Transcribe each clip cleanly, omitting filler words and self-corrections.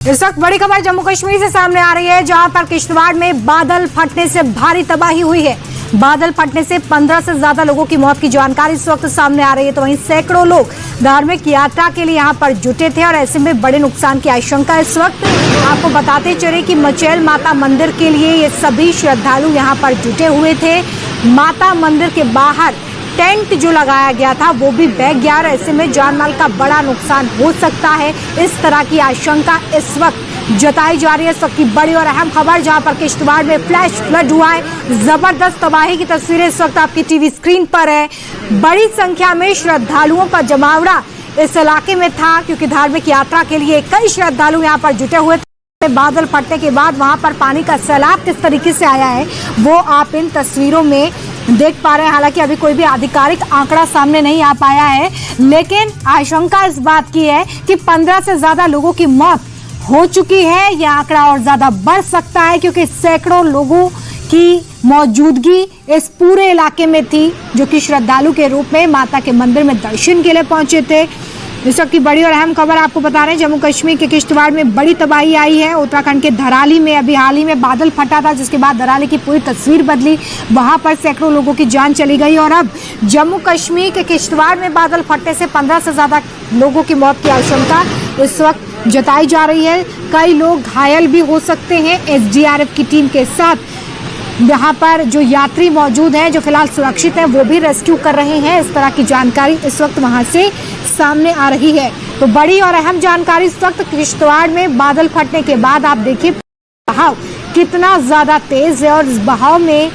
इस वक्त बड़ी खबर जम्मू कश्मीर से सामने आ रही है, जहां पर किश्तवाड़ में बादल फटने से भारी तबाही हुई है। बादल फटने से 15 से ज्यादा लोगों की मौत की जानकारी इस वक्त सामने आ रही है। तो वहीं सैकड़ों लोग धार्मिक यात्रा के लिए यहां पर जुटे थे और ऐसे में बड़े नुकसान की आशंका इस वक्त। आपको बताते चले कि मचैल माता मंदिर के लिए ये सभी श्रद्धालु यहां पर जुटे हुए थे। माता मंदिर के बाहर टेंट जो लगाया गया था वो भी बह गया और ऐसे में जान माल का बड़ा नुकसान हो सकता है, इस तरह की आशंका इस वक्त जताई जा रही है। इस वक्त की बड़ी और अहम खबर, जहां पर किश्तवाड़ में फ्लैश फ्लड हुआ है। जबरदस्त तबाही की तस्वीरें इस वक्त आपकी टीवी स्क्रीन पर है। बड़ी संख्या में श्रद्धालुओं का जमावड़ा इस इलाके में था, क्योंकि धार्मिक यात्रा के लिए कई श्रद्धालु यहाँ पर जुटे हुए थे। बादल फटने के बाद वहां पर पानी का सैलाब किस तरीके से आया है वो आप इन तस्वीरों में देख पा रहे हैं। हालांकि अभी कोई भी आधिकारिक आंकड़ा सामने नहीं आ पाया है, लेकिन आशंका इस बात की है कि 15 से ज्यादा लोगों की मौत हो चुकी है। यह आंकड़ा और ज्यादा बढ़ सकता है, क्योंकि सैकड़ों लोगों की मौजूदगी इस पूरे इलाके में थी, जो कि श्रद्धालु के रूप में माता के मंदिर में दर्शन के लिए पहुंचे थे। इस वक्त की बड़ी और अहम खबर आपको बता रहे हैं, जम्मू कश्मीर के किश्तवाड़ में बड़ी तबाही आई है। उत्तराखंड के धराली में अभी हाल ही में बादल फटा था, जिसके बाद धराली की पूरी तस्वीर बदली। वहां पर सैकड़ों लोगों की जान चली गई और अब जम्मू कश्मीर के किश्तवाड़ में बादल फटने से 15 से ज्यादा लोगों की मौत की आशंका इस वक्त जताई जा रही है। कई लोग घायल भी हो सकते हैं। एसडीआरएफ की टीम के साथ यहाँ पर जो यात्री मौजूद हैं, जो फिलहाल सुरक्षित हैं, वो भी रेस्क्यू कर रहे हैं। इस तरह की जानकारी इस वक्त वहां से सामने आ रही है। तो बड़ी और अहम जानकारी इस वक्त किश्तवाड़ में बादल फटने के बाद आप देखिए बहाव कितना ज्यादा तेज है और इस बहाव में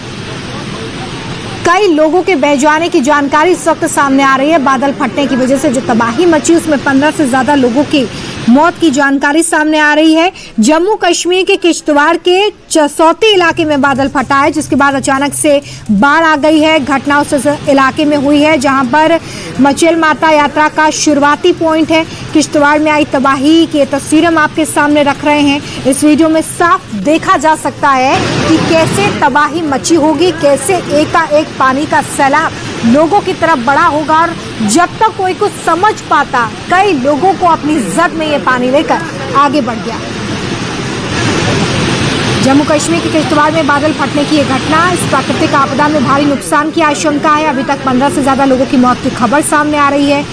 कई लोगों के बह जाने की जानकारी इस वक्त सामने आ रही है। बादल फटने की वजह से जो तबाही मची, उसमें 15 से ज्यादा लोगों की मौत की जानकारी सामने आ रही है। जम्मू कश्मीर के किश्तवाड़ के चसौती इलाके में बादल फटा है, जिसके बाद अचानक से बाढ़ आ गई है। घटना उस इलाके में हुई है जहां पर मचैल माता यात्रा का शुरुआती पॉइंट है। किश्तवाड़ में आई तबाही की तस्वीरें हम आपके सामने रख रहे हैं। इस वीडियो में साफ देखा जा सकता है कि कैसे तबाही मची होगी, कैसे एकाएक पानी का सैलाब लोगों की तरफ बढ़ा होगा और जब तक कोई कुछ समझ पाता, कई लोगों को अपनी जद में ये पानी लेकर आगे बढ़ गया। जम्मू कश्मीर के किश्तवाड़ में बादल फटने की यह घटना, इस प्राकृतिक आपदा में भारी नुकसान की आशंका है। अभी तक 15 से ज्यादा लोगों की मौत की खबर सामने आ रही है।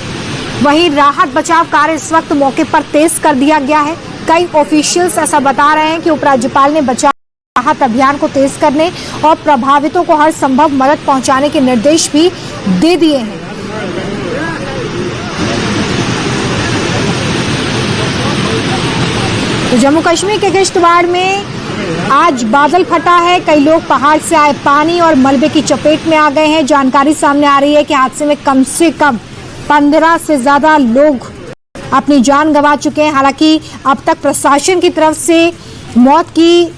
वहीं राहत बचाव कार्य इस वक्त मौके पर तेज कर दिया गया है। कई ऑफिशियल्स ऐसा बता रहे हैं कि उपराज्यपाल ने बचाव राहत अभियान को तेज करने और प्रभावितों को हर संभव मदद पहुंचाने के निर्देश भी दे दिए हैं। तो जम्मू कश्मीर के किश्तवाड़ में आज बादल फटा है। कई लोग पहाड़ से आए पानी और मलबे की चपेट में आ गए हैं। जानकारी सामने आ रही है कि हादसे में कम से कम 15 से ज्यादा लोग अपनी जान गंवा चुके हैं। हालांकि अब तक प्रशासन की तरफ से मौत की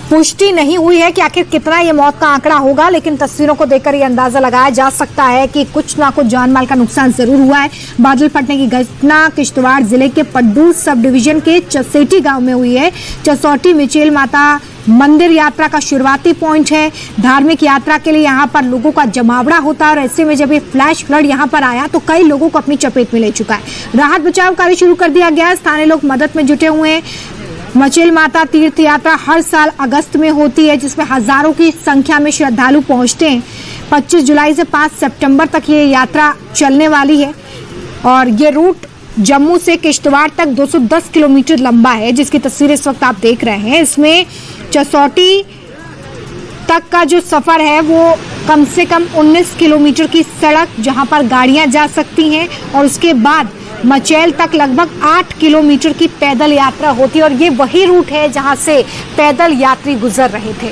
पुष्टि नहीं हुई है कि आखिर कितना ये मौत का आंकड़ा होगा, लेकिन तस्वीरों को देखकर ये अंदाजा लगाया जा सकता है कि कुछ ना कुछ जान माल का नुकसान जरूर हुआ है। बादल फटने की घटना किश्तवाड़ जिले के पड्डू सब डिवीजन के चसेटी गांव में हुई है। चसौटी मचैल माता मंदिर यात्रा का शुरुआती पॉइंट है। धार्मिक यात्रा के लिए यहाँ पर लोगों का जमावड़ा होता है और ऐसे में जब ये फ्लैश फ्लड यहाँ पर आया तो कई लोगों को अपनी चपेट में ले चुका है। राहत बचाव कार्य शुरू कर दिया गया है। स्थानीय लोग मदद में जुटे हुए हैं। मचैल माता तीर्थ यात्रा हर साल अगस्त में होती है, जिसमें हजारों की संख्या में श्रद्धालु पहुंचते हैं। 25 जुलाई से 5 सितंबर तक ये यात्रा चलने वाली है और ये रूट जम्मू से किश्तवाड़ तक 210 किलोमीटर लंबा है, जिसकी तस्वीरें इस वक्त आप देख रहे हैं। इसमें चसौटी तक का जो सफर है वो कम से कम 19 किलोमीटर की सड़क, जहां पर गाड़ियां जा सकती हैं, और उसके बाद मचैल तक लगभग 8 किलोमीटर की पैदल यात्रा होती है और ये वही रूट है जहां से पैदल यात्री गुजर रहे थे।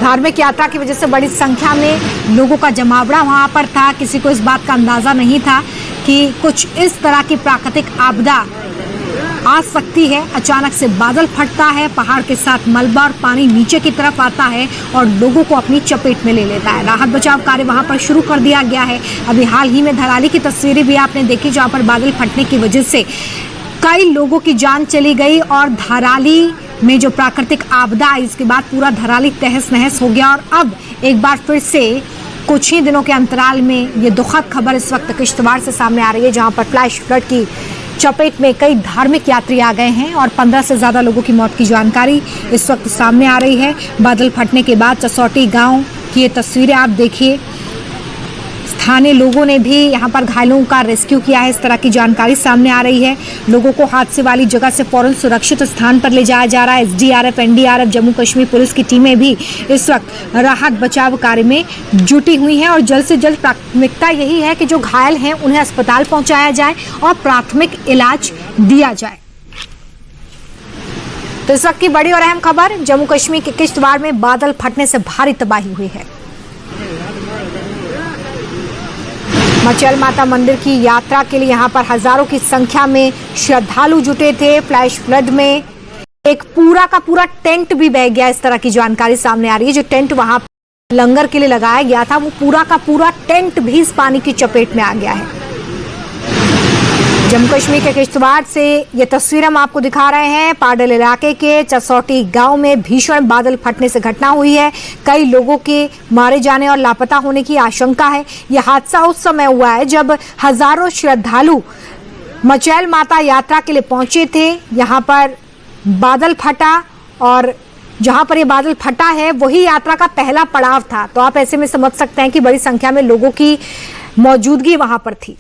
धार्मिक यात्रा की वजह से बड़ी संख्या में लोगों का जमावड़ा वहां पर था। किसी को इस बात का अंदाजा नहीं था कि कुछ इस तरह की प्राकृतिक आपदा आ सकती है। अचानक से बादल फटता है, पहाड़ के साथ मलबा और पानी नीचे की तरफ आता है और लोगों को अपनी चपेट में ले लेता है। राहत बचाव कार्य वहां पर शुरू कर दिया गया है। अभी हाल ही में धराली की तस्वीरें भी आपने देखी, जहां पर बादल फटने की वजह से कई लोगों की जान चली गई और धराली में जो प्राकृतिक आपदा आई, इसके बाद पूरा धराली तहस नहस हो गया और अब एक बार फिर से कुछ ही दिनों के अंतराल में ये दुखद खबर इस वक्त किश्तवाड़ से सामने आ रही है, जहां पर फ्लैश फ्लड की चपेट में कई धार्मिक यात्री आ गए हैं और 15 से ज्यादा लोगों की मौत की जानकारी इस वक्त सामने आ रही है। बादल फटने के बाद चसौटी गांव की ये तस्वीरें आप देखिए। स्थानीय लोगों ने भी यहां पर घायलों का रेस्क्यू किया है, इस तरह की जानकारी सामने आ रही है। लोगों को हादसे वाली जगह से फौरन सुरक्षित स्थान पर ले जाया जा रहा है। SDRF, NDRF, Jammu Kashmir police की टीमें भी इस वक्त राहत बचाव कार्य में जुटी हुई हैं और जल्द से जल्द प्राथमिकता यही है कि जो घायल हैं उन्हें अस्पताल पहुंचाया जाए और प्राथमिक इलाज दिया जाए। तो इस वक्त की बड़ी और अहम खबर, जम्मू कश्मीर के किश्तवाड़ में बादल फटने से भारी तबाही हुई है। मचैल माता मंदिर की यात्रा के लिए यहां पर हजारों की संख्या में श्रद्धालु जुटे थे। फ्लैश फ्लड में एक पूरा का पूरा टेंट भी बह गया, इस तरह की जानकारी सामने आ रही है। जो टेंट वहां लंगर के लिए लगाया गया था, वो पूरा का पूरा टेंट भी इस पानी की चपेट में आ गया है। जम्मू कश्मीर के किश्तवाड़ से ये तस्वीर हम आपको दिखा रहे हैं। पाडल इलाके के चसौटी गांव में भीषण बादल फटने से घटना हुई है। कई लोगों के मारे जाने और लापता होने की आशंका है। यह हादसा उस समय हुआ है जब हजारों श्रद्धालु मचैल माता यात्रा के लिए पहुंचे थे। यहां पर बादल फटा और जहां पर ये बादल फटा है वही यात्रा का पहला पड़ाव था। तो आप ऐसे में समझ सकते हैं कि बड़ी संख्या में लोगों की मौजूदगी वहां पर थी।